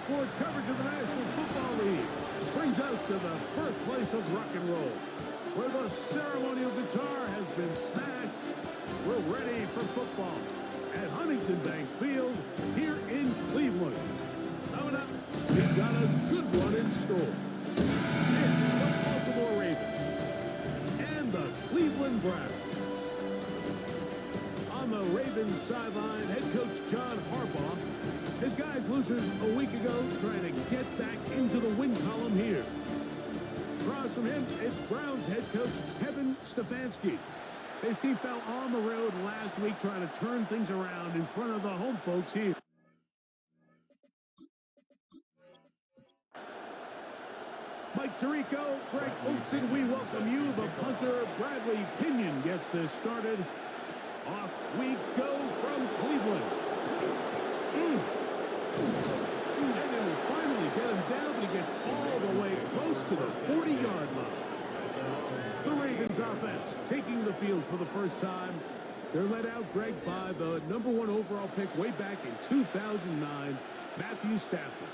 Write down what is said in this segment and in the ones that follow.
sports coverage of the National Football League brings us to the birthplace of rock and roll, where the ceremonial guitar has been smashed. We're ready for football at Huntington Bank Field here in Cleveland. Coming up, we've got a good one in store. It's the Baltimore Ravens and the Cleveland Browns. On the Ravens sideline, head coach John Harbaugh. His guys losers a week ago trying to get back into the win column here. Across from him, it's Browns head coach Kevin Stefanski. His team fell on the road last week trying to turn things around in front of the home folks here. Mike Tirico, Greg Oatson, we welcome you. The punter, Bradley Pinion, gets this started. Off we go from Cleveland. And they will finally get him down, but he gets all the way close to the 40-yard line. The Ravens offense taking the field for the first time. They're led out, Greg, by the #1 overall pick way back in 2009, Matthew Stafford.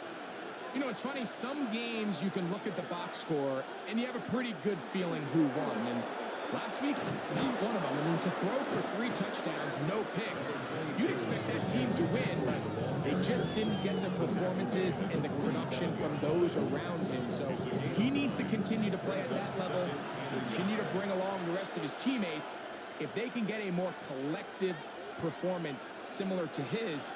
You know, it's funny, some games you can look at the box score and you have a pretty good feeling who won. And last week, not one of them. I mean, to throw for 3 touchdowns, no picks, you'd expect that team to win, but they just didn't get the performances and the production from those around him. So he needs to continue to play at that level, continue to bring along the rest of his teammates. If they can get a more collective performance similar to his,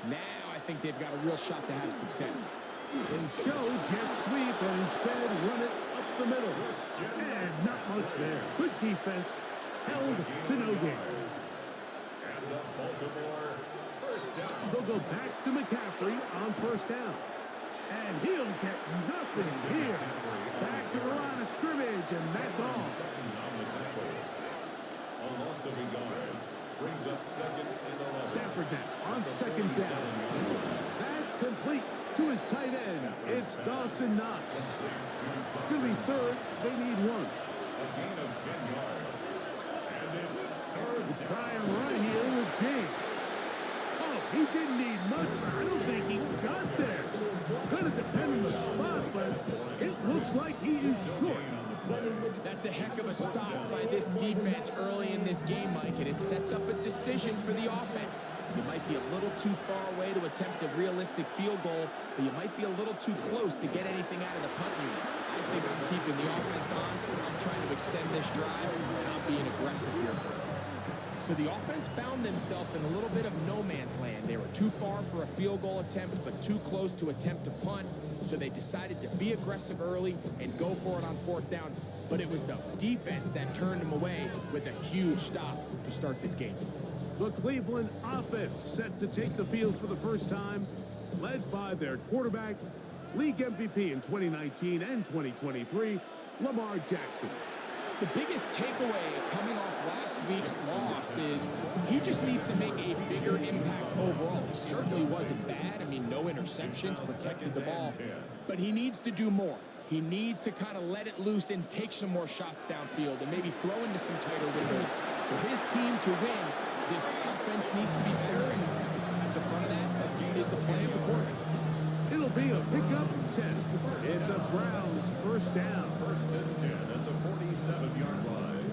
now I think they've got a real shot to have success. They show jet sweep and instead run it up the middle. And not much there. Good defense. Held to no gain. And the Baltimore first down. They'll go back to McCaffrey on first down. And he'll get nothing here. Back to the line of scrimmage, and that's all. On the tackle. A loss of a yard. Brings up second and 11. Stafford now on second down. That's complete to his tight end. It's Dawson Knox. It's going to be third. They need 1. A gain of 10 yards. And it's third. We'll try and run here with James. Oh, he didn't need much, but I don't think he got there. Going to depend on the spot, but it looks like he is short. That's a heck of a stop by this defense early in this game, Mike, and it sets up a decision for the offense. You might be a little too far away to attempt a realistic field goal, but you might be a little too close to get anything out of the punt unit. I think I'm keeping the offense on. I'm trying to extend this drive, and I'm being aggressive here. So the offense found themselves in a little bit of no man's land. They were too far for a field goal attempt, but too close to attempt a punt. So they decided to be aggressive early and go for it on 4th down. But it was the defense that turned them away with a huge stop to start this game. The Cleveland offense set to take the field for the first time, led by their quarterback, league MVP in 2019 and 2023, Lamar Jackson. The biggest takeaway coming off last week's loss is he just needs to make a bigger impact overall. He certainly wasn't bad. I mean, no interceptions, protected the ball. But he needs to do more. He needs to kind of let it loose and take some more shots downfield and maybe throw into some tighter windows. For his team to win, this offense needs to be better, and at the front of that is the play of the quarterback. It'll be a pickup of 10. It's a Browns first down. First and 10 at the 47-yard line.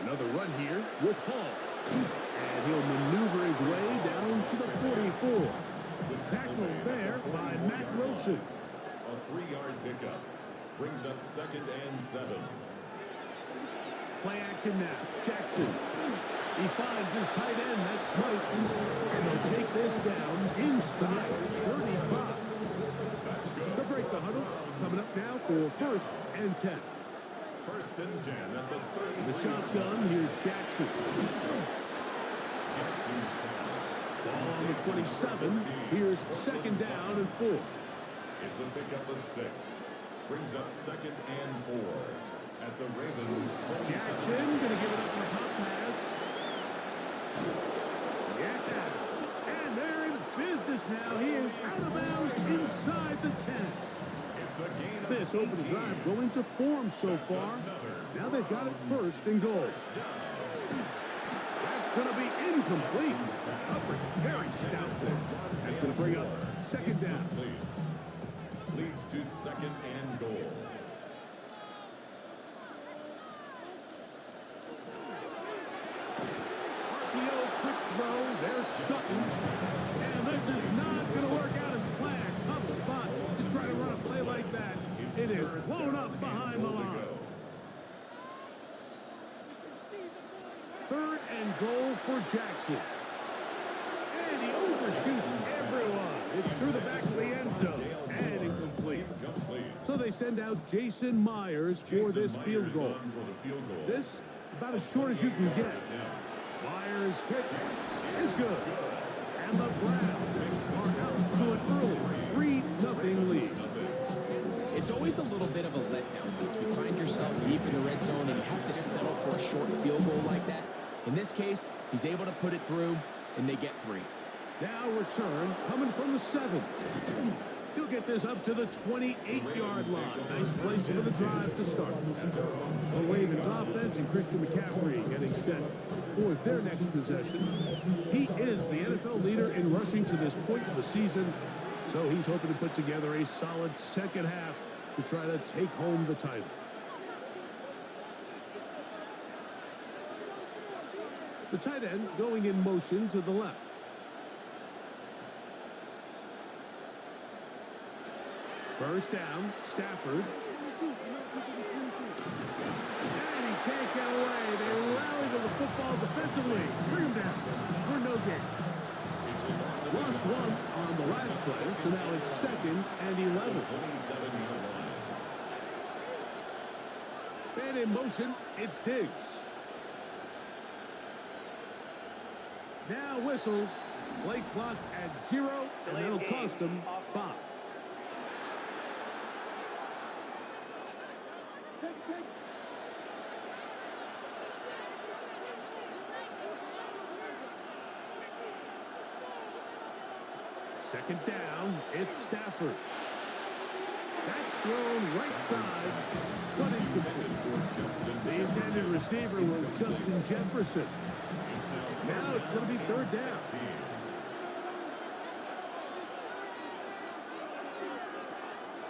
Another run here with Hall. And he'll maneuver his way down to the 44. Tackled there by Matt Wilson. A 3-yard pickup. Brings up second and 7. Play action now. Jackson. He finds his tight end. That's Smythe. And they'll take this down inside 35. They'll break the huddle. Coming up now for first and 10. First and 10 at the 30. The shotgun. Here's Jackson. Jackson's pass. Ball on the 27. Here's second down and 4. It's a pickup of 6. Brings up second and 4. At the Ravens 27. Jackson going to give it up on a hot pass. Yeah. And they're in business now. He is out of bounds inside the 10. It's It's a gain of This opening 18. drive going to form so far. Now they've got it first and goal. That's going to be incomplete. Upper very stout there. That's going to bring up second down. Leads to second and goal. RPO quick throw. There's Sutton. And this is not going to work out as planned. Tough spot to try to run a play like that. It is blown up behind the line. Third and goal for Jackson. And he overshoots everyone. It's through the back of the end zone. And incomplete. So they send out Jason Myers for this field goal. This, about as short as you can get. Myers' kick is good. And the Browns are out to an early 3-0 lead. It's always a little bit of a letdown week. You find yourself deep in the red zone and you have to settle for a short field goal like that. In this case, he's able to put it through, and they get 3. Now return coming from the 7. He'll get this up to the 28-yard line. Nice place for the drive to start. The Ravens offense and Christian McCaffrey getting set for their next possession. He is the NFL leader in rushing to this point of the season, so he's hoping to put together a solid second half to try to take home the title. The tight end going in motion to the left. First down, Stafford. And he can't get away. They rally to the football defensively. Bring him down for no gain. Lost one on the last play, so now it's second and 11. And in motion, it's Diggs. Now whistles. Play clock at 0, and that'll cost him 5. Second down, it's Stafford. That's thrown right side, but incomplete. The intended receiver was Justin Jefferson. Now it's going to be third down.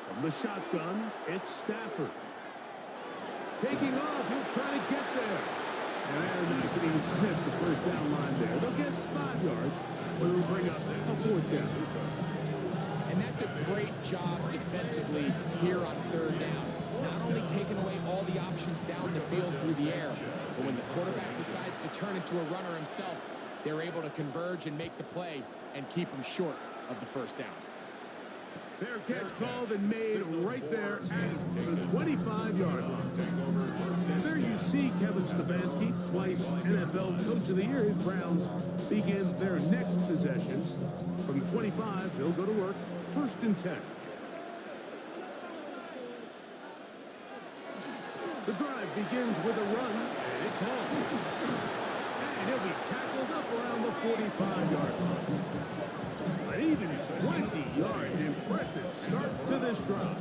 From the shotgun, it's Stafford. Taking off, he'll try to get there. And they're not going to even sniff the first down line there. They'll get 5 yards, but it'll bring up a fourth down. And that's a great job defensively here on third down. Not only taking away all the options down the field through the air, but when the quarterback decides to turn into a runner himself, they're able to converge and make the play and keep him short of the first down. Fair catch called and made right there at the 25-yard line. There you see Kevin Stefanski, twice NFL Coach of the Year. His Browns begin their next possession. From the 25, they'll go to work. First and 10. The drive begins with a run, and it's Hall. And he'll be tackled up around the 45-yard line. An even 20 yards. Impressive start to this drive.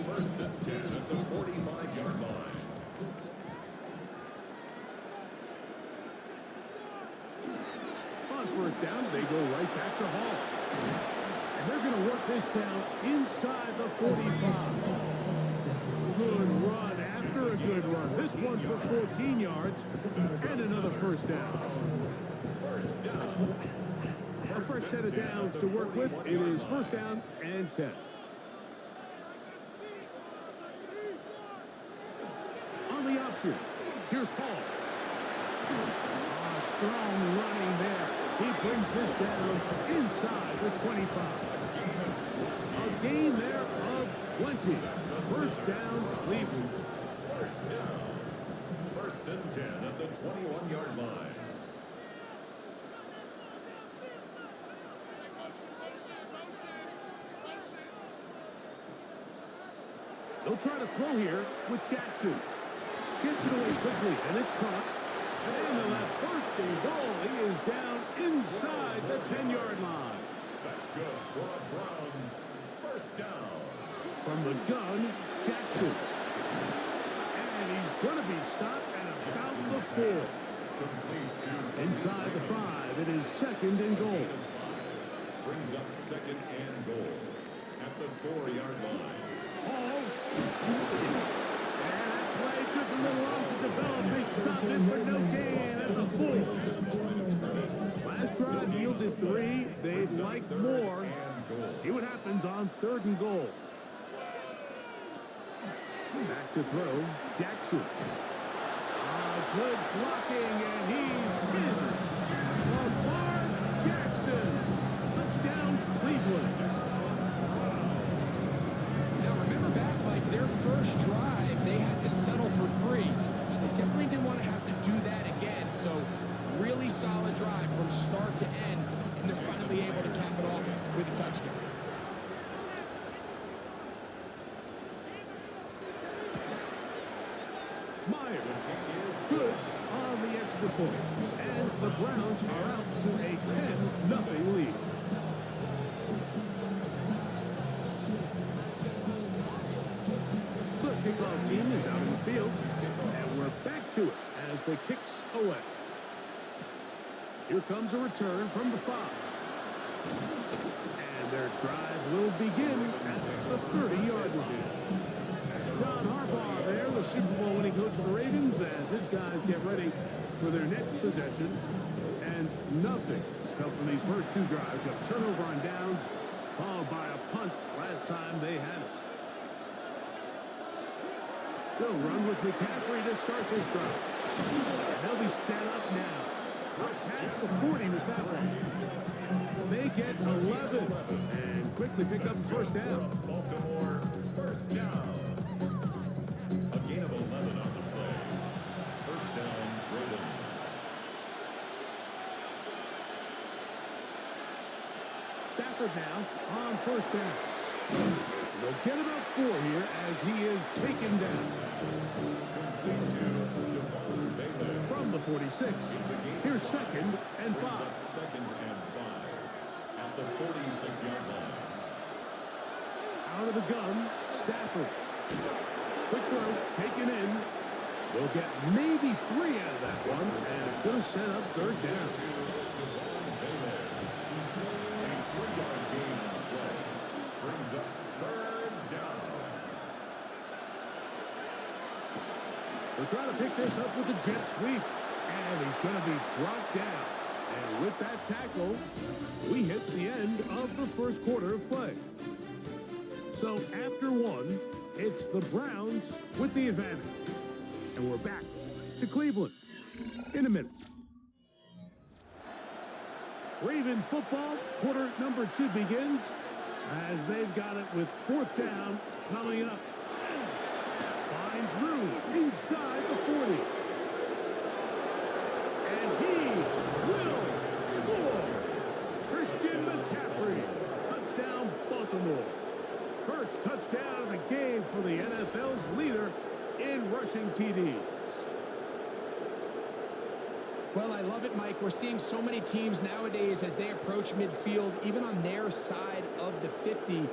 First and 10 at the 45-yard line. On first down, they go right back to Hall. And they're going to work this down inside the 45. Good run after a good run. This one for 14 yards and another first down. Our first set of downs to work with. It is first down and 10. On the option, here's Hall. Strong running there. He brings this down inside the 25. A gain there of 20. First down, Cleveland. First and 10 at the 21-yard line. They'll try to throw here with Jackson. Gets it away quickly, and it's caught. And they'll have first and goal. He is down inside the 10-yard line. That's good for a Browns First down. From the gun, Jackson. And he's going to be stopped at about the 4. Inside the 5, it is 2nd and goal. Brings up 2nd and goal at the 4-yard line. And that play took a little long to develop. They stopped it for no gain at the 4. Last drive yielded 3. They'd like more. See what happens on 3rd and goal. Back to throw, Jackson. Good blocking, and he's in. Lamar Jackson. Touchdown, Cleveland. Now remember back, like their first drive, they had to settle for 3. So they definitely didn't want to have to do that again. So really solid drive from start to end, and they're finally able to cap it off with a touchdown. Myers, good on the extra point. And the Browns are out to a 10-0 lead. The kickoff team is out in the field. And we're back to it as the kicks away. Here comes a return from the 5. And their drive will begin at the 30-yard line. John Harbaugh there, the Super Bowl winning coach of the Ravens, as his guys get ready for their next possession. And nothing has come from these first 2 drives. A turnover on downs, followed by a punt last time they had it. They'll run with McCaffrey to start this drive. And they'll be set up now. Past the 40 with that one. They get 11 and quickly pick up the first down. Baltimore, first down. A gain of 11 on the play. First down, Ravens. Stafford now on first down. They'll get about 4 here as he is taken down. From the 46. Here's 2nd and 5. 2nd and 5 at the 46-yard line. Out of the gun, Stafford. Quick throw, taken in. They'll get maybe 3 out of that one, and it's going to set up 3rd down. A 3-yard gain on the play. Brings up 3rd down. They'll try to pick this up with the jet sweep, and he's going to be brought down. And with that tackle, we hit the end of the first quarter of play. So after 1, it's the Browns with the advantage. And we're back to Cleveland in a minute. Raven football, quarter number 2 begins as they've got it with 4th down coming up. Finds room inside the 40. And he will score. Christian McCaffrey. Touchdown, Baltimore. First touchdown of the game for the NFL's leader in rushing TDs. Well, I love it, Mike. We're seeing so many teams nowadays as they approach midfield, even on their side of the 50,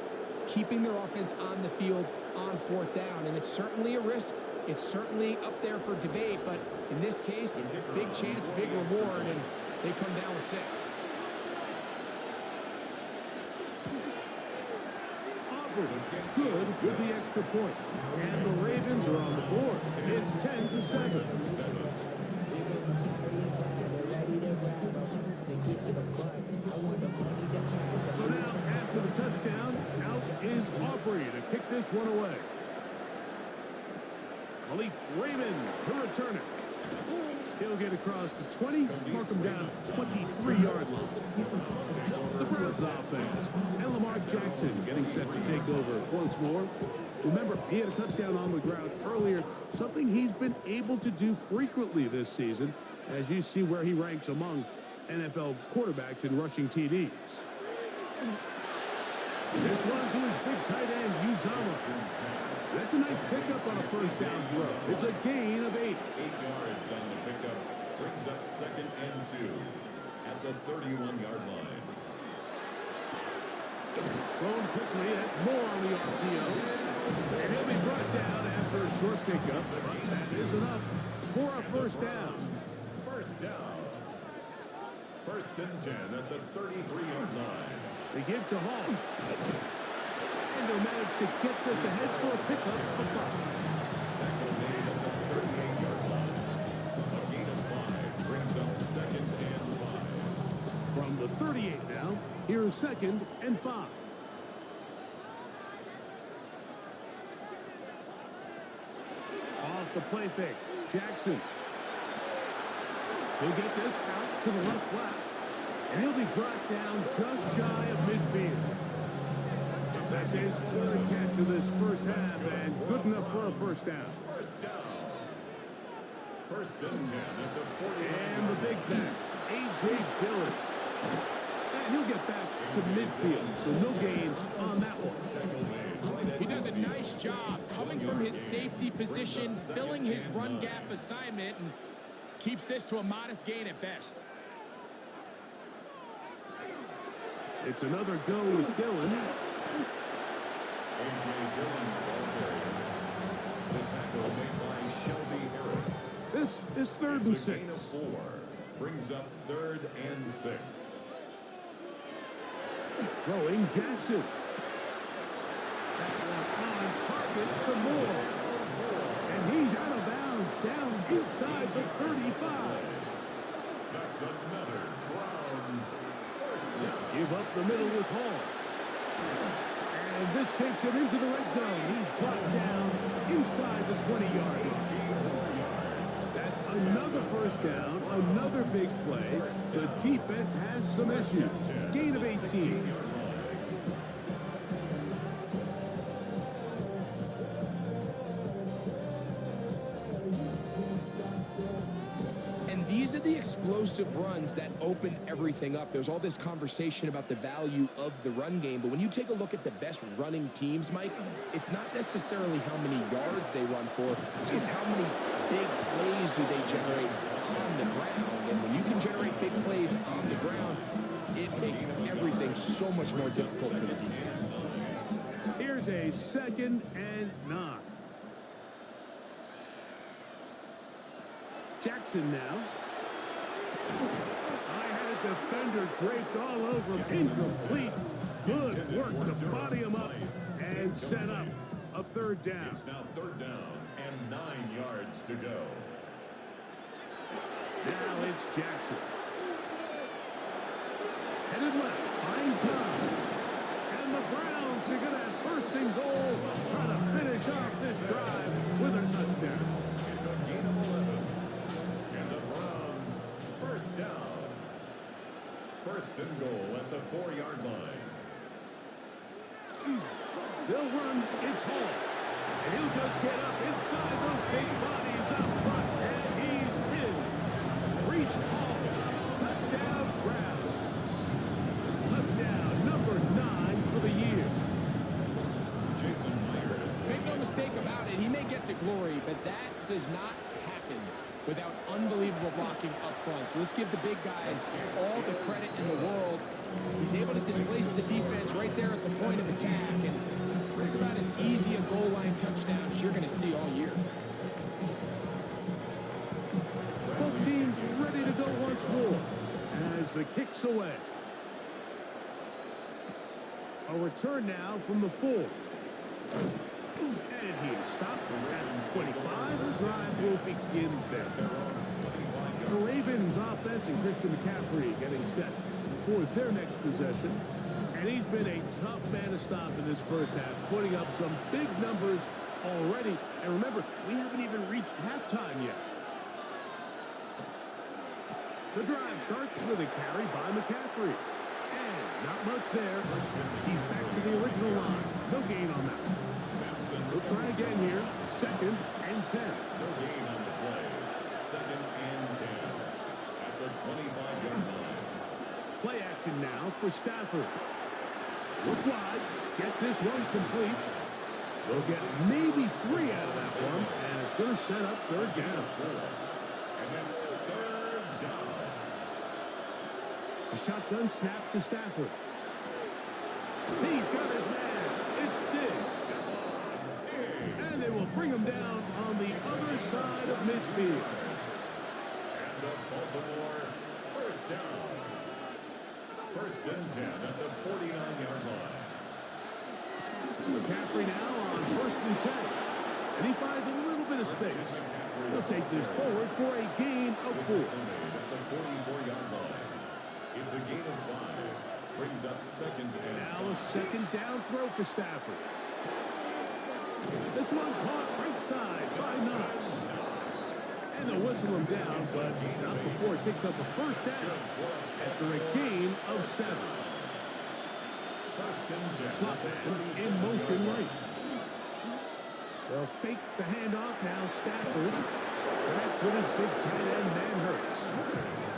keeping their offense on the field on 4th down. And it's certainly a risk. It's certainly up there for debate, but in this case, big chance, big reward, and they come down with 6. Good with the extra point. And the Ravens are on the board. It's 10-7. So now, after the touchdown, out is Aubrey to kick this one away. Khalif Raymond to return it. He'll get across the 20, mark him down 23-yard line. The Browns offense. And Lamar Jackson getting set to take over once more. Remember, he had a touchdown on the ground earlier, something he's been able to do frequently this season, as you see where he ranks among NFL quarterbacks in rushing TDs. This one to his big tight end, Uzama. That's a nice pickup on a first down throw. It's a gain of 8. 8 yards on the pickup. Brings up 2nd and 2 at the 31-yard line. Thrown quickly. That's more on the RPO. And he'll be brought down after a short pickup. But that is enough for a first down. First down. First and 10 at the 33-yard line. They give to Hall. And they manage to get this ahead for a pickup of 5. Tackle made at the 38-yard line. A gain of 5 brings up second and 5. From the 38 now, here's second and 5. Off the play fake, Jackson. He'll get this out to the left flat. And he'll be brought down just shy of midfield. That's his third catch of this first half, and good enough for a first down. First down. First and 10 at the 40. And the big back, A.J. Dillon. And he'll get back to midfield, so no gains on that one. He does a nice job coming from his safety position, filling his run gap assignment, and keeps this to a modest gain at best. It's another go with Dillon. A.J. Dillon, the tackle made by Shelby Harris. This is third and 6. Gain of 4 brings up third and 6. Throwing Jackson. That one on target to Moore. And he's out of bounds down inside the 35. That's another Browns first down. Give up the middle with Hall. And this takes him into the red zone. He's brought down inside the 20-yard line. That's another first down, another big play. The defense has some issues. Gain of 18. These are the explosive runs that open everything up. There's all this conversation about the value of the run game, but when you take a look at the best running teams, Mike, it's not necessarily how many yards they run for, it's how many big plays do they generate on the ground. And when you can generate big plays on the ground, it makes everything so much more difficult for the defense. Here's a second and 9. Jackson now. I had a defender draped all over him. Incomplete. Good work to body him up and set up a third down. It's now third down and 9 yards to go. Now it's Jackson. Headed left. Fine time. And the Browns are going to have first and goal. Try to finish off this drive with a touchdown. It's a gain of 11. And the Browns first down. First and goal at the 4-yard line. They'll run. It's Hall. And he'll just get up inside those big bodies up front. And he's in. Reese Hall. Touchdown Browns. Touchdown number 9 for the year. Jason Myers. Make no mistake about it, he may get the glory, but that does not happen without unbelievable blocking up front. So let's give the big guys all the credit in the world. He's able to displace the defense right there at the point of attack, and it's about as easy a goal line touchdown as you're going to see all year. Both teams ready to go once more as the kick's away. A return now from the 4. And he is stopped around 25. The drive will begin there. The Ravens offense and Christian McCaffrey getting set for their next possession. And he's been a tough man to stop in this first half, putting up some big numbers already. And remember, we haven't even reached halftime yet. The drive starts with a carry by McCaffrey. And not much there. He's back to the original line. No gain on that. We'll try again here. Second and 10. No gain on the play. Second and 10 at the 25-yard line. Play action now for Stafford. Look wide. Get this one complete. They'll get maybe 3 out of that one, and it's going to set up third down. And that's third down. A shotgun snap to Stafford. He's got his man. It's Diggs. And they will bring him down on the other side of midfield. And the Baltimore first down. First and 10 at the 49-yard line. McCaffrey now on first and 10. And he finds a little bit of space. He'll take this forward for a gain of 4. At the 44-yard line. It's a gain of 5. Brings up second and Now a second down throw for Stafford. This one caught right side by Knox. And they'll whistle him down, but not before he picks up a first down after a gain of 7. first and 10. Slot man in motion right. They'll fake the handoff now. Stafford connects with his big tight end, man Hurts.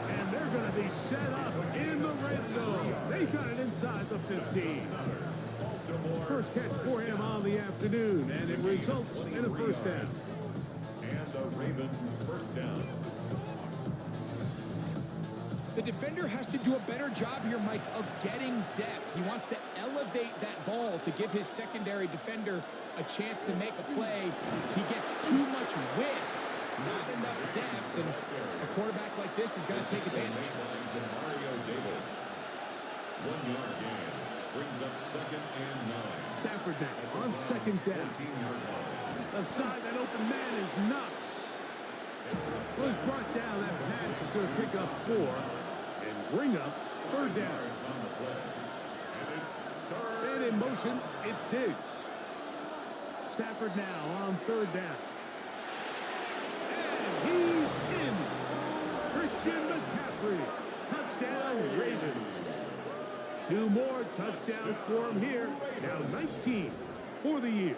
And they're going to be set up in the red zone. They've got it inside the 15. First catch for him on the afternoon, and it results in a first down. And a Raven first down. The defender has to do a better job here, Mike, of getting depth. He wants to elevate that ball to give his secondary defender a chance to make a play. He gets too much width, not enough depth, and a quarterback like this is going to take advantage. Mario Davis. 1 yard gain. Brings up second and 9. Stafford now on second down. 14-yard line. The side that open man is Knox. Was brought down. That pass is going to pick up 4 and bring up third down. On the play. And it's third. And in motion, it's Diggs. Stafford now on third down. And he's in. Christian McCaffrey. Touchdown, Ravens. 2 more touchdowns for him here. Now 19 for the year.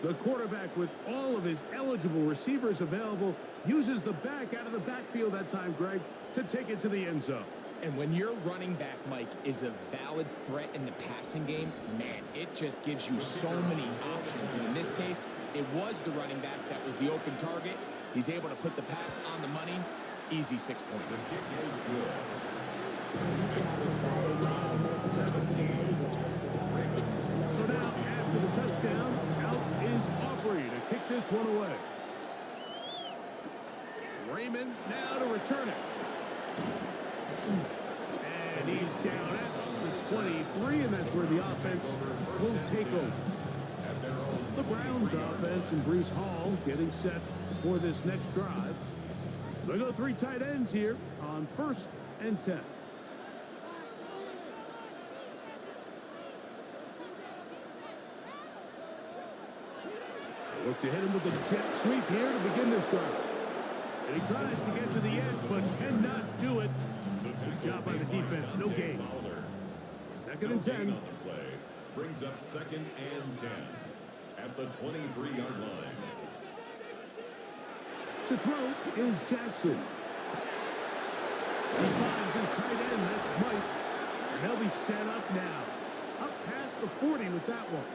The quarterback, with all of his eligible receivers available, uses the back out of the backfield that time, Greg, to take it to the end zone. And when your running back, Mike, is a valid threat in the passing game, man, it just gives you so many options. And in this case, it was the running back that was the open target. He's able to put the pass on the money. Easy 6 points. The kick is good. 17. Ravens. So now, after the touchdown, out is Aubrey to kick this one away. Raymond now to return it. And he's down at the 23, and that's where the offense will take over. The Browns offense and Breece Hall getting set for this next drive. They go 3 tight ends here on first and 10. Look to hit him with a jet sweep here to begin this drive. And he tries to get to the edge, but cannot do it. Good job by the defense. No gain. Second and 10. On the play. Brings up second and 10 at the 23-yard line. To throw is Jackson. He finds his tight end, that's Smythe. And they'll be set up now. Up past the 40 with that one.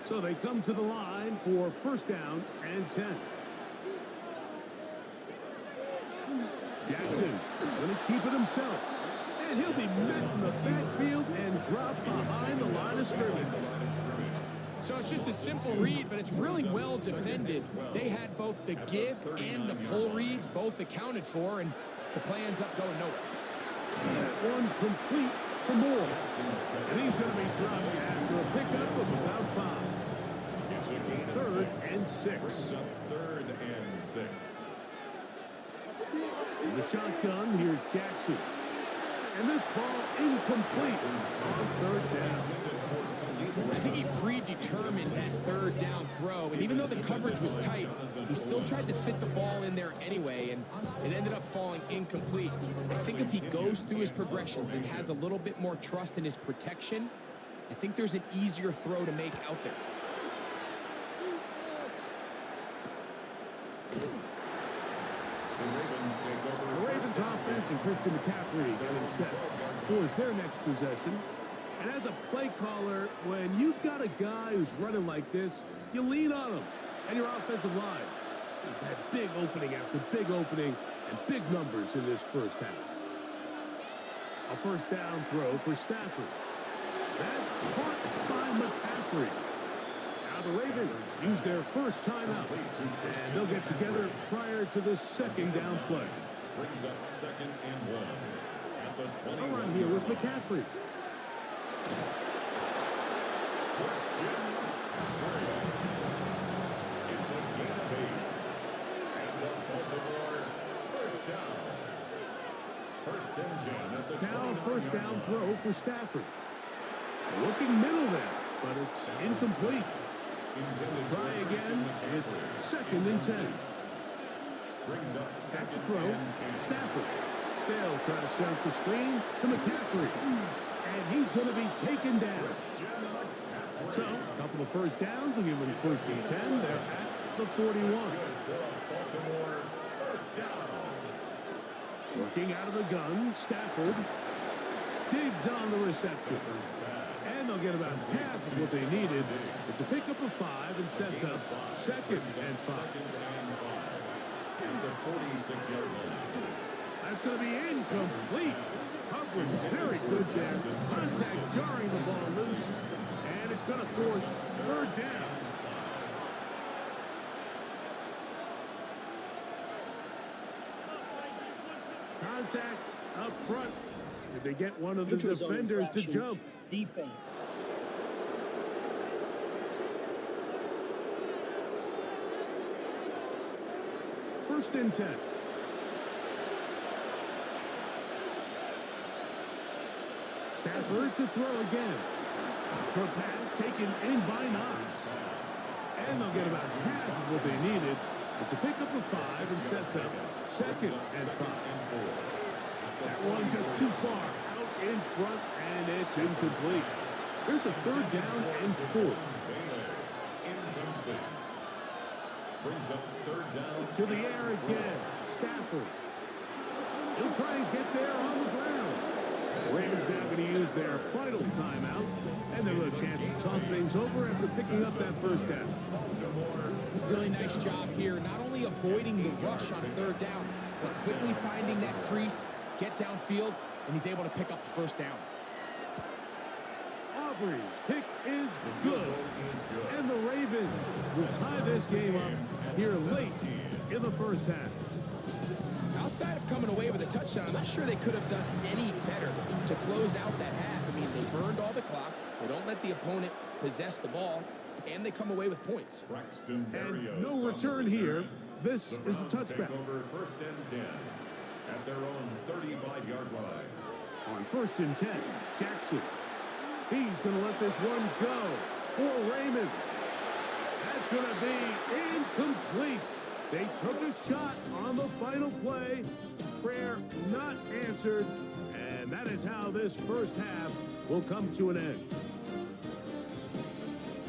So they come to the line for first down and 10. Jackson going to keep it himself. And he'll be met in the backfield and dropped behind the line of scrimmage. So it's just a simple read, but it's really well defended. They had both the give and the pull reads both accounted for, and the play ends up going nowhere. That one complete to Moore. And he's going to be dropped after a pickup of about 5. Third and 6. Third and 6. In the shotgun, here's Jackson. And this ball incomplete on third down. I think he predetermined that third down throw, and even though the coverage was tight, he still tried to fit the ball in there anyway, and it ended up falling incomplete. I think if he goes through his progressions and has a little bit more trust in his protection, I think there's an easier throw to make out there. The Ravens offense and Christian McCaffrey getting set for their next possession. And as a play caller, when you've got a guy who's running like this, you lean on him. And your offensive line has had big opening after big opening and big numbers in this first half. A first down throw for Stafford. That's caught by McCaffrey. Now the Ravens use their first timeout, and they'll get together prior to the second down play. Brings up 2nd and 1 at the 21. Around here with McCaffrey. Christian McCaffrey. It's a gain of 8. And the Baltimore first down. 1st and 10 at the 20. Now first down throw for Stafford. Looking middle there, but it's incomplete. Try again. It's 2nd and 10. Brings up Back to 2nd throw. and 10. Stafford. They'll try to set up the screen to McCaffrey. And he's going to be taken down. So, a couple of first downs will give them 1st and 10. They're at the 41. Baltimore first down. Working out of the gun, Stafford digs on the reception. And they'll get about half of what they needed. It's a pickup of 5 and sets up 2nd and 5. And the 46-yard line. That's going to be incomplete. Coverage very good there. Contact jarring the ball loose. And it's going to force 3rd down. Contact up front. Did they get one of the Neutral zone defenders to infraction. jump? Defense. First and 10. Stafford to throw again. Short pass taken in by Knox. And they'll get about half of what they needed. It's a pickup of 5 and sets up 2nd and 5. That one just too far out in front, and it's incomplete. There's a 3rd down and 4. Incomplete. Brings up 3rd down. To the air again. Stafford. He'll try and get there on the ground. The Ravens now going to use their final timeout, and they'll have a chance to talk things over after picking up that first down. Really nice job here, not only avoiding the rush on 3rd down, but quickly finding that crease, get downfield, and he's able to pick up the first down. Aubrey's kick is good, and the Ravens will tie this game up here late in the first half. Outside of coming away with a touchdown, I'm not sure they could have done any better to close out that half. I mean, they burned all the clock. They don't let the opponent possess the ball, and they come away with points. And no return here. This is a touchback. Over 1st and 10 at their own 35-yard line. On 1st and 10, Jackson. He's going to let this one go for Raymond. That's going to be incomplete. They took a shot on the final play. Prayer not answered. And that is how this first half will come to an end.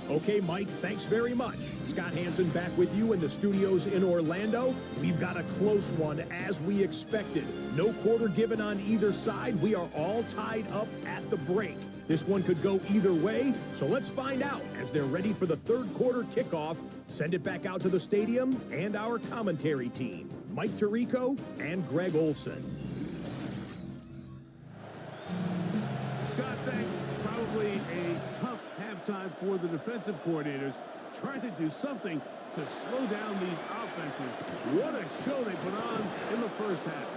Okay, Mike, thanks very much. Scott Hansen back with you in the studios in Orlando. We've got a close one, as we expected. No quarter given on either side. We are all tied up at the break. This one could go either way, so let's find out as they're ready for the 3rd quarter kickoff. Send it back out to the stadium and our commentary team, Mike Tirico and Greg Olson. Scott, thanks. Probably a tough halftime for the defensive coordinators, trying to do something to slow down these offenses. What a show they put on in the first half.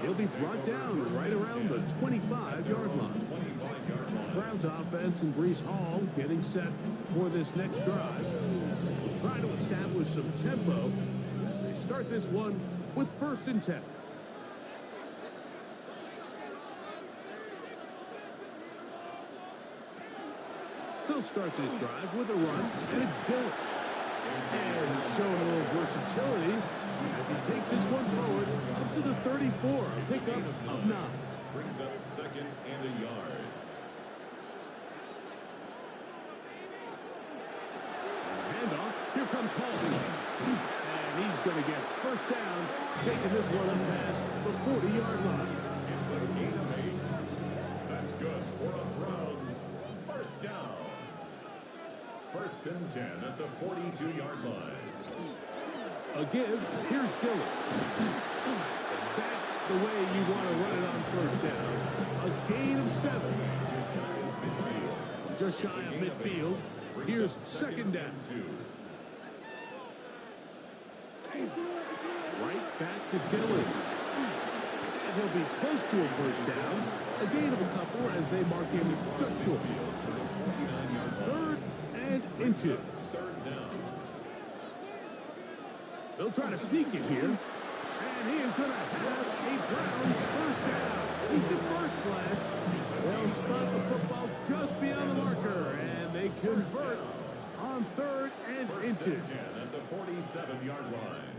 He'll be brought down right around the 25-yard line. Browns offense and Breece Hall getting set for this next drive. Trying to establish some tempo as they start this one with 1st and 10. They'll start this drive with a run, and it's Dillon. And showing a little versatility as he takes this one forward up to the 34, a pickup of 9. Brings up 2nd and a yard. Handoff. Here comes Hall. And he's going to get first down, taking this one up past the 40-yard line. It's a gain of 8. That's good for a Browns first down. 1st and 10 at the 42-yard line. A give. Here's Dillon. That's the way you want to run it on first down. A gain of 7. Just shy of midfield. Here's second down. Right back to Dillon. And he'll be close to a first down. A gain of a couple as they mark him just short. 3rd and inches. They'll try to sneak it here. And he is going to have a Browns first down. He's the first glance. They'll spot the football just beyond the marker. And they convert on 3rd and inches. At the 47-yard line.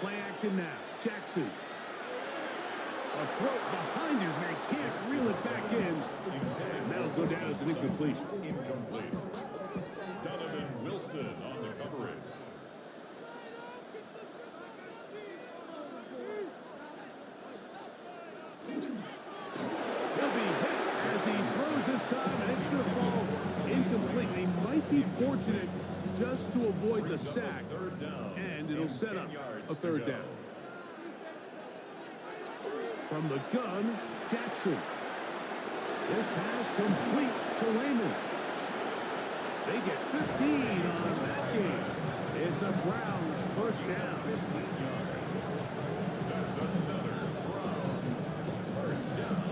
Play action now. Jackson. A throw behind his man. Can't reel it back in. And that'll go down as an incompletion. Incomplete. Donovan Wilson on the coverage. He'll be hit as he throws this time, and it's going to fall incomplete. They might be fortunate just to avoid the sack, and it'll set up a 3rd down. From the gun, Jackson. This pass complete to Raymond. They get 15 on that game. It's a Browns first down. 15 yards. That's another Browns first down.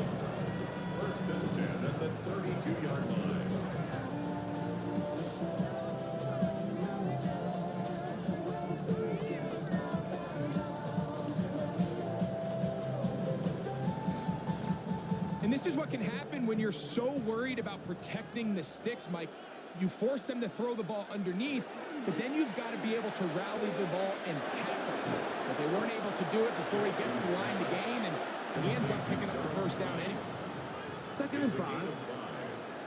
1st and 10 at the 32-yard line. And this is what can happen when you're so worried about protecting the sticks, Mike. You force them to throw the ball underneath, but then you've got to be able to rally the ball and tackle. But they weren't able to do it before he gets the line to gain, and he ends up picking up the first down anyway. 2nd and 5.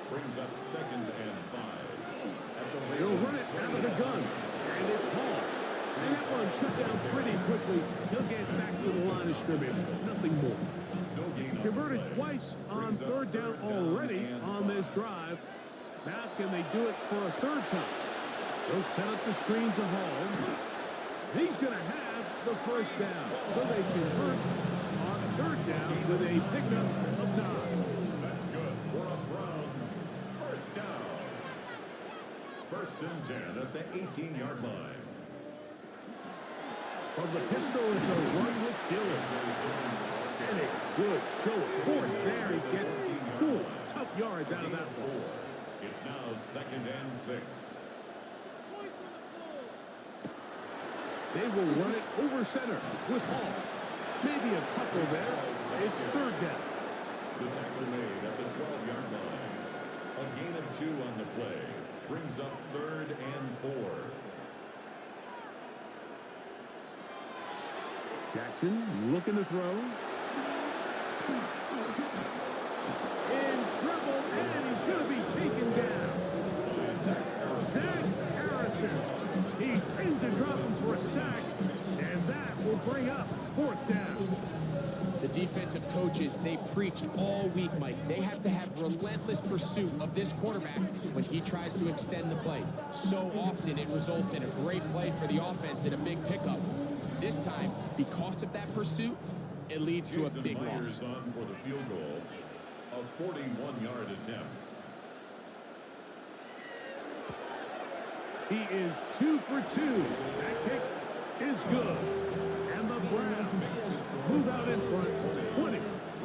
Brings up 2nd and 5. He'll run it out of the gun, and it's Hall. And that one shut down pretty quickly. He'll get back to the line of scrimmage. Nothing more. Converted twice on 3rd down already on this drive. Now can they do it for a 3rd time? They'll set up the screen to Hall. He's going to have the first down. So they convert on 3rd down with a pickup of 9. That's good for a Browns first down. 1st and 10 at the 18-yard line. From the pistol, it's a run with Dillon. And a good show of force there. He gets 4 tough yards out of that one. It's now 2nd and 6. They will run it over center with Hall. Maybe a couple there. It's 3rd down. The tackle made at the 12-yard line. A gain of 2 on the play. Brings up 3rd and 4. Jackson looking to throw. In trouble, and he's going to be taken down. Zach Harrison. He's in to drop him for a sack, and that will bring up 4th down. The defensive coaches, they preached all week, Mike. They have to have relentless pursuit of this quarterback when he tries to extend the play. So often it results in a great play for the offense and a big pickup. This time, because of that pursuit, it leads to a big loss. On for the field goal, a 41-yard attempt. He is 2 for 2. That kick is good. And the Browns move out in front,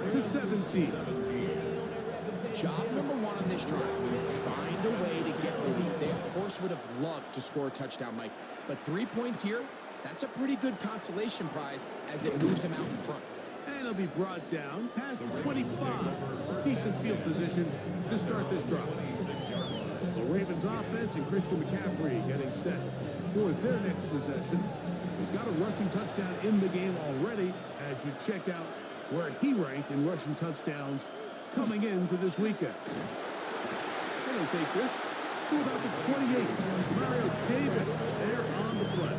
20-17. Job number 1 on this drive, find a way to get the lead. They, of course, would have loved to score a touchdown, Mike. But 3 points here, that's a pretty good consolation prize as it moves him out in front. And he'll be brought down past the 25. Decent field position to start this drive. The Ravens offense and Christian McCaffrey getting set for their next possession. He's got a rushing touchdown in the game already as you check out where he ranked in rushing touchdowns coming into this weekend. They'll take this to about the 28. Mario Davis there on the play.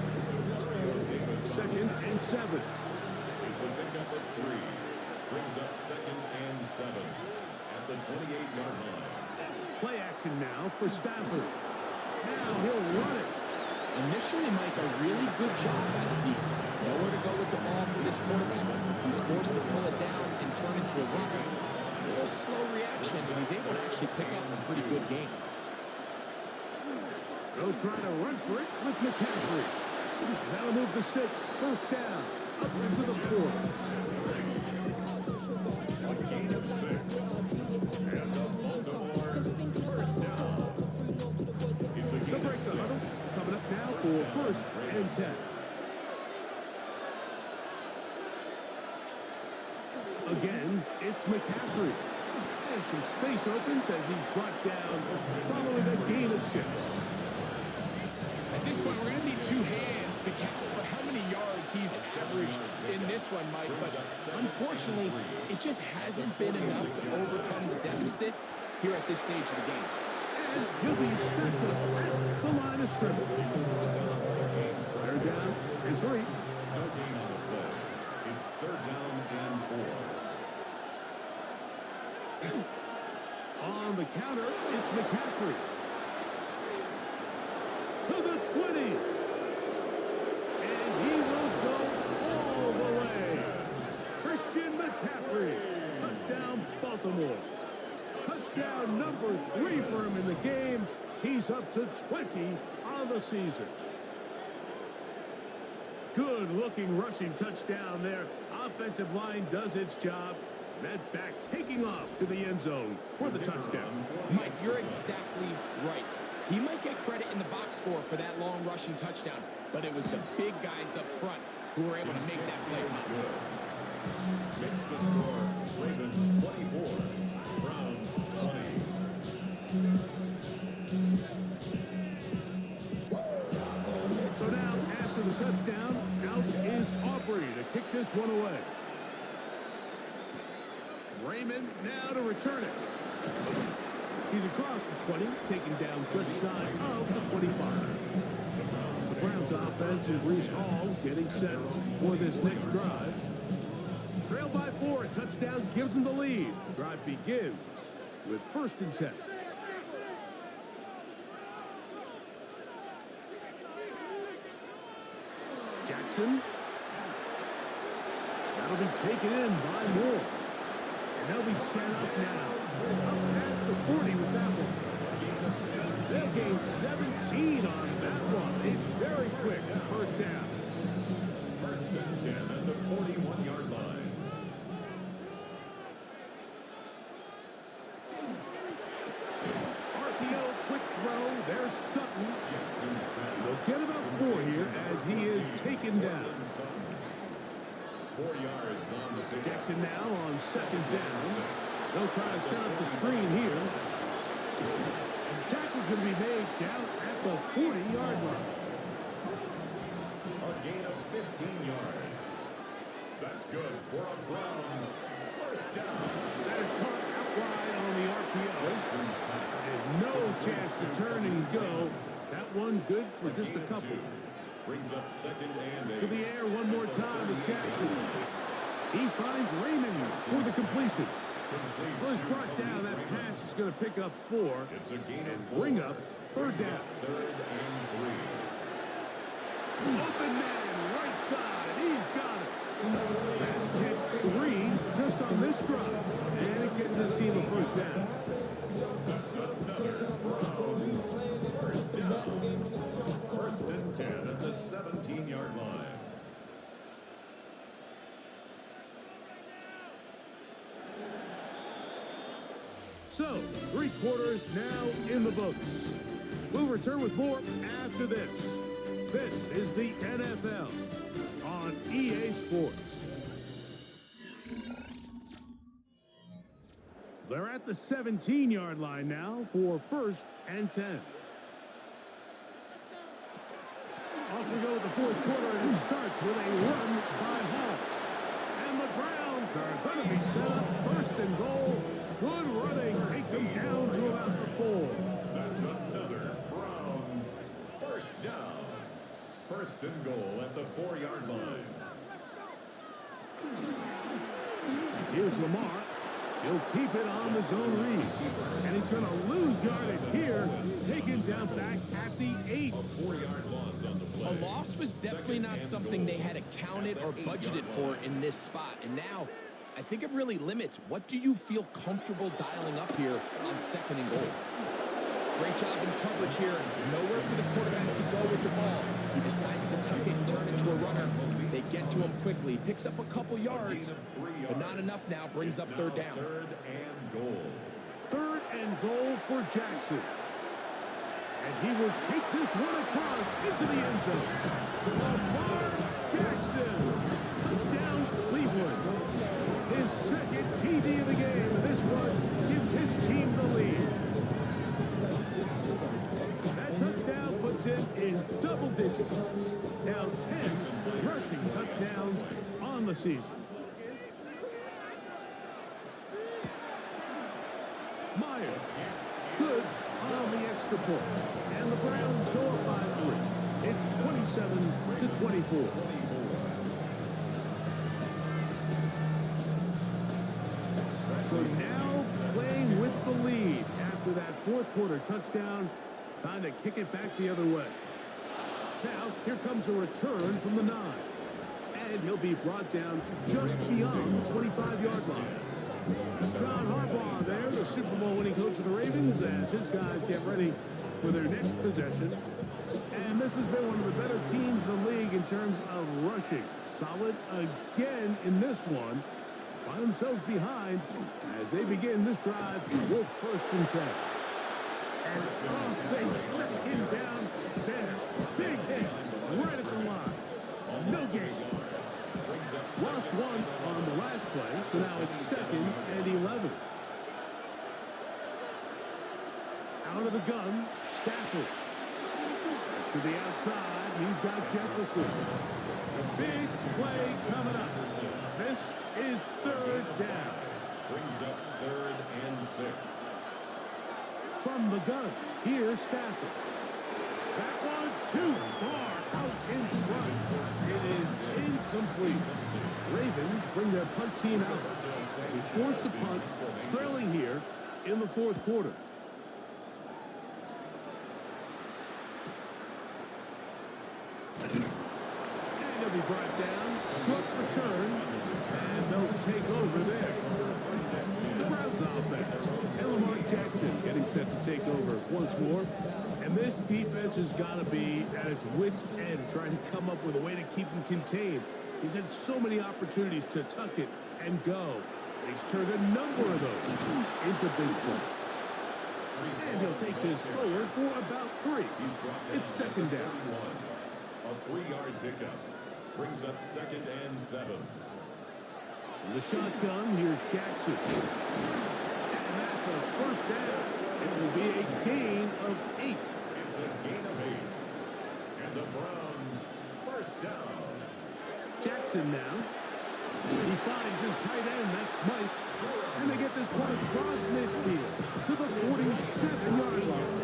2nd and 7. It's a pickup of 3. Brings up 2nd and 7 at the 28-yard line. Play action now for Stafford. Now he'll run it. And this Initially, Mike, a really good job by the defense. Nowhere to go with the ball for this quarterback. He's forced to pull it down and turn into a runner. A little slow reaction, but he's able to actually pick up a pretty good game. They'll try to run for it with McCaffrey. That'll move the sticks. First down. Up into the 4. A gain of 6. And the Baltimore first down. It's a They'll gain break of the 6. huddle. Coming up now for first and 10. Again, it's McCaffrey. And some space opens as he's brought down following a gain of 6. At this point, we're going to need 2 hands to count for how many yards he's averaged in this one, Mike. But unfortunately, it just hasn't been enough to overcome the deficit here at this stage of the game. And he'll be stacked up at the line of scrimmage. Third down and 3. No gain on the play. It's third down and 4. On the counter, it's McCaffrey. To the 20. And he will go all the way. Christian McCaffrey. Touchdown, Baltimore. Touchdown number 3 for him in the game. He's up to 20 on the season. Good-looking rushing touchdown there. Offensive line does its job. That back taking off to the end zone for the touchdown. Mike, you're exactly right. He might get credit in the box score for that long rushing touchdown, but it was the big guys up front who were able to make that play possible. Makes the score Ravens 24, Browns 20. So now, after the touchdown, out is Aubrey to kick this one away. Raymond now to return it. He's across the 20, taken down just shy of the 25. The Browns offense and Breece Hall getting set for this next drive. Trail by 4, a touchdown gives them the lead. Drive begins with first and 10. Jackson. That'll be taken in by Moore. And they'll be set up now. Up past the 40 with that one. They'll gain 17 on that one. It's very quick. First down. First and 10 at the 41-yard line. RPO, quick throw. There's Sutton. Jackson's pass. They'll get about 4 here as he is taken down. 4 yards on the pick. Jackson now on second down. They'll try to set up the screen here. And the tackle's going to be made down at the 40-yard line. A gain of 15 yards. That's good for a Browns first down. That is caught out wide on the RPO. Jason's pass. And no chance to turn and go. That one good for just a couple. Brings up second and 8. To the air one more time with Jackson. He finds Raymond for the completion. Well, he's brought down. That pass is going to pick up 4 It's a gain and of 4. bring up third down. Third and 3. Open man, right side. He's got it. That's catch 3 just on this drive. And it gets his team a first down. That's another Browns first down. First and 10 at the 17-yard line. So, 3 quarters now in the books. We'll return with more after this. This is the NFL on EA Sports. They're at the 17-yard line now for first and 10. Off we go with the fourth quarter, and it starts with a run by Hall. And the Browns are going to be set up first and goal. Good running takes him down to about the 4. That's another Browns first down. First and goal at the 4-yard line. Here's Lamar. He'll keep it on the zone read. And he's going to lose yardage here. Taken down back at the 8. A 4-yard loss on the play. loss was definitely not something they had accounted or budgeted for in this spot. And now, I think it really limits. What do you feel comfortable dialing up here on 2nd and goal? Great job in coverage here. Nowhere for the quarterback to go with the ball. He decides to tuck it and turn it to a runner. They get to him quickly. Picks up a couple yards, but not enough now. Brings up 3rd down. 3rd and goal. 3rd and goal for Jackson. And he will take this one across into the end zone. Lamar Jackson. Touchdown, Cleveland. His 2nd TD of the game. And this one gives his team the lead. That touchdown puts it in double digits. Now 10 rushing touchdowns on the season. Meyer. Good on the extra point. And the Browns go up by 3. It's 27-24. So now playing with the lead after that 4th quarter touchdown. Time to kick it back the other way. Now, here comes a return from the 9. And he'll be brought down just beyond the 25-yard line. John Harbaugh there, the Super Bowl winning coach of the Ravens, as his guys get ready for their next possession. And this has been one of the better teams in the league in terms of rushing. Solid again in this one. Find themselves behind as they begin this drive with 1st and 10. And they smack him down there. Big hit right at the line. No gain. Lost 1 on the last play, so now it's 2nd and 11. Out of the gun, Stafford. To the outside, he's got Jefferson. A big play coming up. This is 3rd down. Brings up 3rd and 6. From the gun, here's Stafford. That one too far out in front. It is incomplete. Ravens bring their punt team out. They forced a punt, trailing here in the 4th quarter. And they'll be brought down. Short return. And they'll take over there. The Browns offense. And Lamar Jackson getting set to take over once more. And this defense has got to be at its wits' end, trying to come up with a way to keep him contained. He's had so many opportunities to tuck it and go. And he's turned a number of those into big plays. And he'll take this forward for about 3. It's 2nd down. A 3-yard pickup. Brings up 2nd and 7. In the shotgun, here's Jackson. And that's a 1st down. It will be a gain of 8. It's a gain of 8. And the Browns 1st down. Jackson now. He finds his tight end, that's Smythe. And they get this one across midfield to the 47-yard line.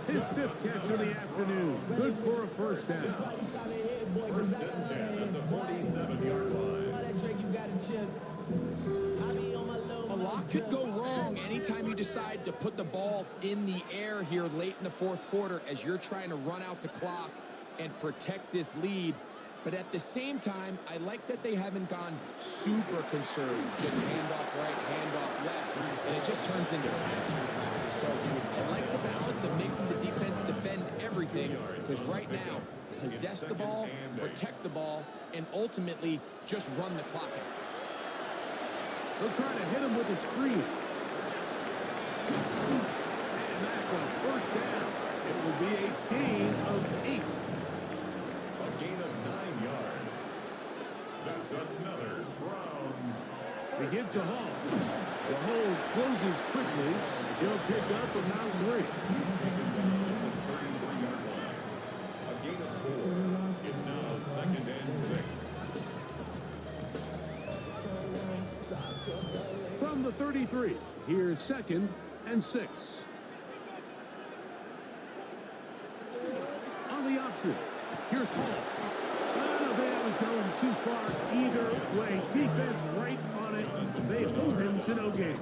His 5th catch of the afternoon. Good for a 1st down. 1st and 10 at the 47-yard line. A lot could go wrong anytime you decide to put the ball in the air here late in the 4th quarter as you're trying to run out the clock and protect this lead. But at the same time, I like that they haven't gone super conservative. Just handoff right, handoff left, and it just turns into time. So I like the balance of making the defense defend everything, because right now, possess the ball, protect the ball, and ultimately just run the clock out. They'll try to hit him with a screen. And that's a 1st down. It will be a gain of 8. A gain of 9 yards. That's another Browns. They give to Hall. The hold closes quickly. He'll pick up about 3. He's taken down at the 33-yard line. A gain of 4. It's now 2nd and 6. From the 33, here's 2nd and 6. On the option, here's Hall. I don't think that was going too far either way. Defense right on it. They hold him to no gain.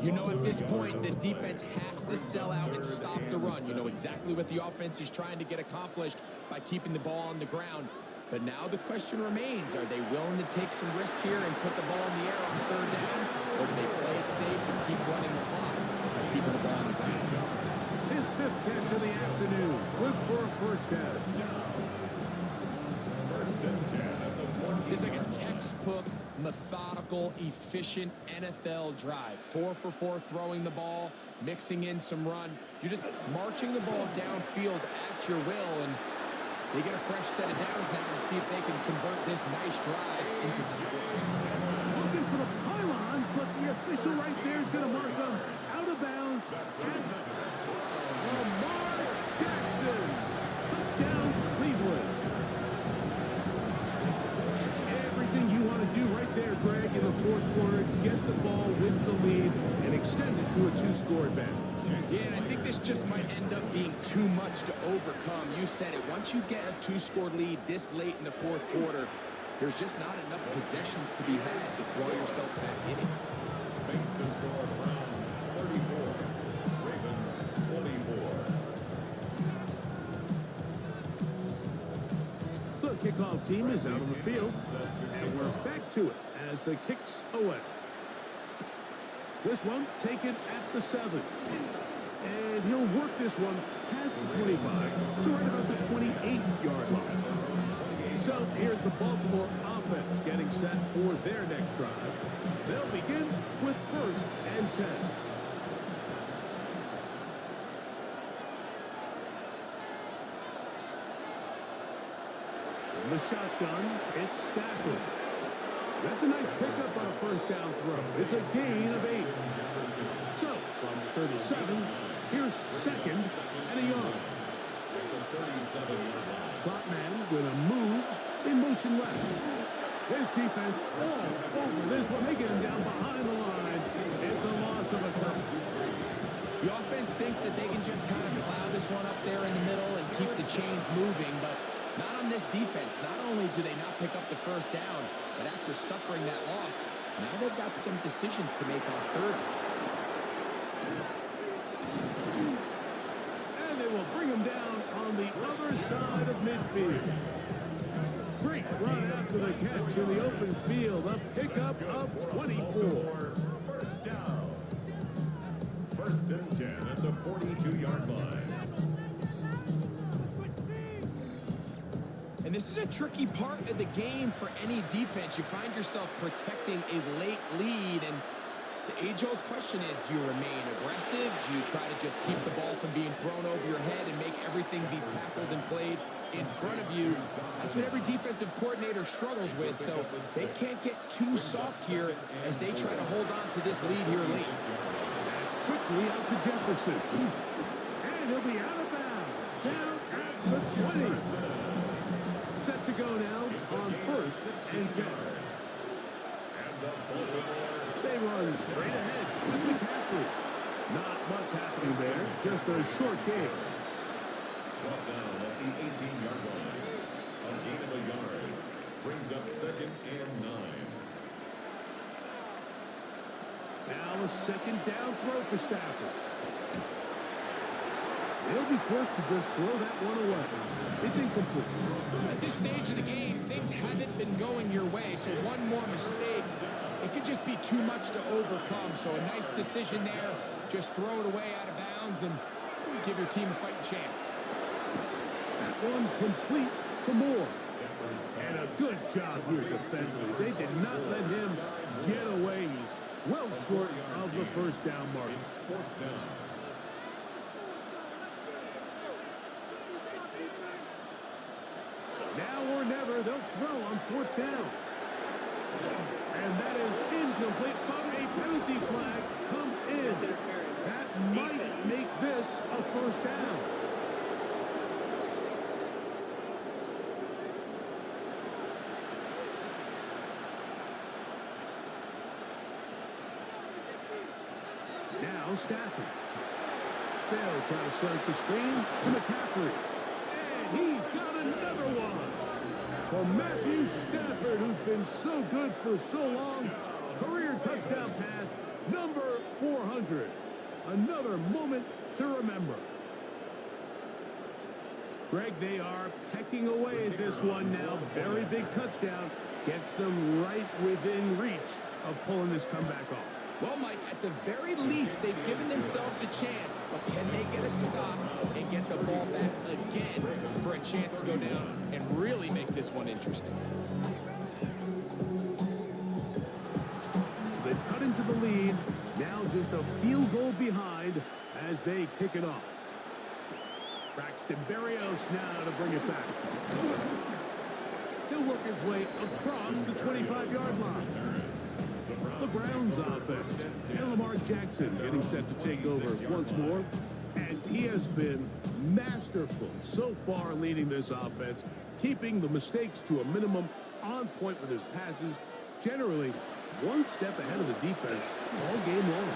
You know, at this point, the defense has to sell out and stop the run. You know exactly what the offense is trying to get accomplished by keeping the ball on the ground. But now the question remains, are they willing to take some risk here and put the ball in the air on third down? Or do they play it safe and keep running the clock by keeping the ball on the ground? His fifth catch of the afternoon. Good for a first down. First and 10 at the 14. It's like a textbook, methodical, efficient NFL drive. 4 for 4 throwing the ball, mixing in some run. You're just marching the ball downfield at your will, and they get a fresh set of downs now to see if they can convert this nice drive into some points. Looking for the pylon, but the official right there is going to mark them out of bounds. Lamar Jackson. Touchdown, Cleveland. Everything you want to do right there, Greg, in the fourth quarter, get the ball with the lead and extend it to a 2-score advantage. Yeah, and I think this just might end up being too much to overcome. You said it. Once you get a 2-score lead this late in the fourth quarter, there's just not enough possessions to be had to throw yourself back in it. Makes the score Browns 34, Ravens 24. The kickoff team is out on the field, and we're back to it as the kicks away. This one taken at the 7. And he'll work this one past the 25 to right about the 28-yard line. So here's the Baltimore offense getting set for their next drive. They'll begin with first and 10. From the shotgun, it's Stafford. That's a nice pickup on a first down throw. It's a gain of 8. So, from 37, here's second and a yard. Slot man with a move in motion left. His defense all over this one. They get him down behind the line. It's a loss of a couple. The offense thinks that they can just kind of plow this one up there in the middle and keep the chains moving, but not on this defense. Not only do they not pick up the first down, but after suffering that loss, now they've got some decisions to make on third. And they will bring him down on the other side of midfield. Great run after the catch in the open field. A pickup of 24. First down. First and 10 at the 42-yard line. And this is a tricky part of the game for any defense. You find yourself protecting a late lead, and the age-old question is, do you remain aggressive? Do you try to just keep the ball from being thrown over your head and make everything be tackled and played in front of you? That's what every defensive coordinator struggles with, so they can't get too soft here as they try to hold on to this lead here late. That's quickly out to Jefferson. And he'll be out of bounds. Down at the 20. Set to go now on first and 10. They run straight ahead with McCaffrey. Not much happening there, just a short game. Brought down at the 18-yard line. A gain of a yard. Brings up second and 9. Now a second down throw for Stafford. They'll be forced to just throw that one away. It's incomplete. At this stage of the game, things haven't been going your way, so one more mistake, it could just be too much to overcome. So a nice decision there. Just throw it away out of bounds and give your team a fighting chance. That one complete to Moore. And a good job here defensively. They did not let him get away. He's well short of the first down mark. Fourth down. Now or never, they'll throw on fourth down. And that is incomplete, but a penalty flag comes in. That might make this a first down. Now Stafford. They'll try to set up the screen to McCaffrey. And he's got another one. For Matthew Stafford, who's been so good for so long. Career touchdown pass, number 400. Another moment to remember. Greg, they are pecking away at this one now. Very big touchdown. Gets them right within reach of pulling this comeback off. Well, Mike, at the very least, they've given themselves a chance, but can they get a stop and get the ball back again for a chance to go down and really make this one interesting? So they've cut into the lead. Now just a field goal behind as they kick it off. Braxton Berrios now to bring it back. He'll work his way across the 25-yard line. The Browns offense, and Lamar Jackson getting set to take over once more. And he has been masterful so far leading this offense, keeping the mistakes to a minimum, on point with his passes, generally one step ahead of the defense all game long.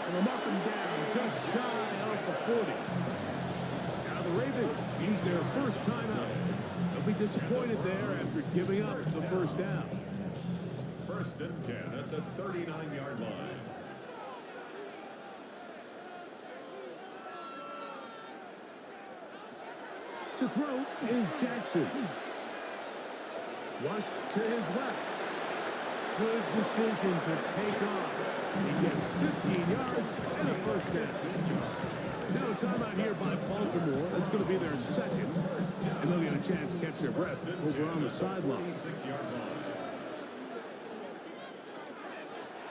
And they'll mark him down just shy of the 40. Now the Ravens use their first timeout. They'll be disappointed there after giving up the first down. First and 10 at the 39-yard line. To throw is Jackson. Flushed to his left. Good decision to take off. He gets 15 yards and a first down. Now a timeout here by Baltimore. That's going to be their second. And they'll get a chance to catch their breath over on the sideline.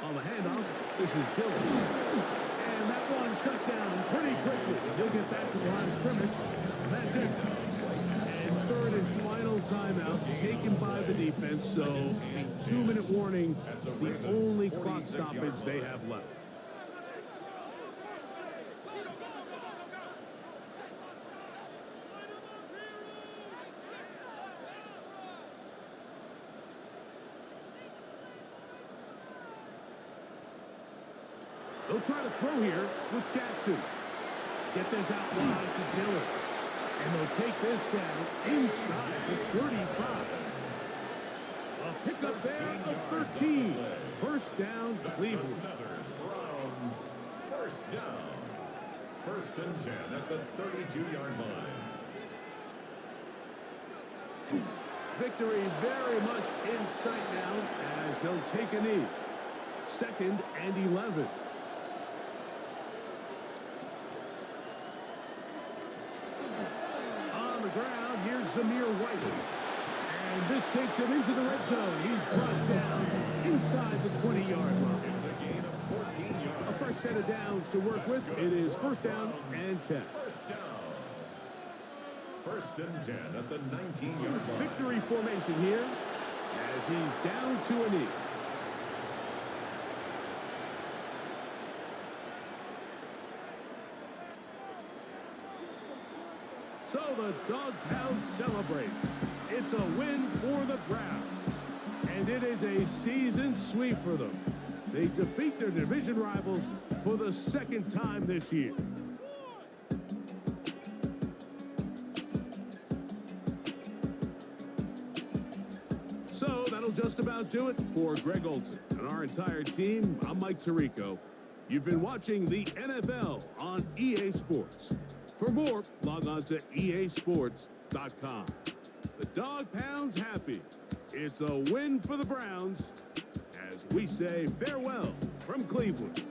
On the handoff, this is Dillon. And that one shut down pretty quickly. He'll get back to the line of scrimmage. And that's it. And third and final timeout taken by the defense. So a 2-minute warning, the only clock stoppage they have left. They'll try to throw here with Jackson. Get this out wide to Dillon. And they'll take this down inside the 35. A pickup there of 13. First down, Cleveland. Browns, first down. First and 10 at the 32-yard line. Victory very much in sight now as they'll take a knee. Second and 11. Ground, here's Zamir White. And this takes him into the red zone. He's brought down inside the 20-yard line. It's a gain of 14 yards. A fresh set of downs to work with. It is first down and 10. First down. First and 10 at the 19-yard line. Victory formation here as he's down to a knee. So the Dog Pound celebrates. It's a win for the Browns. And it is a season sweep for them. They defeat their division rivals for the second time this year. So that'll just about do it for Greg Olson and our entire team. I'm Mike Tirico. You've been watching the NFL on EA Sports. For more, log on to easports.com. The Dog Pound's happy. It's a win for the Browns as we say farewell from Cleveland.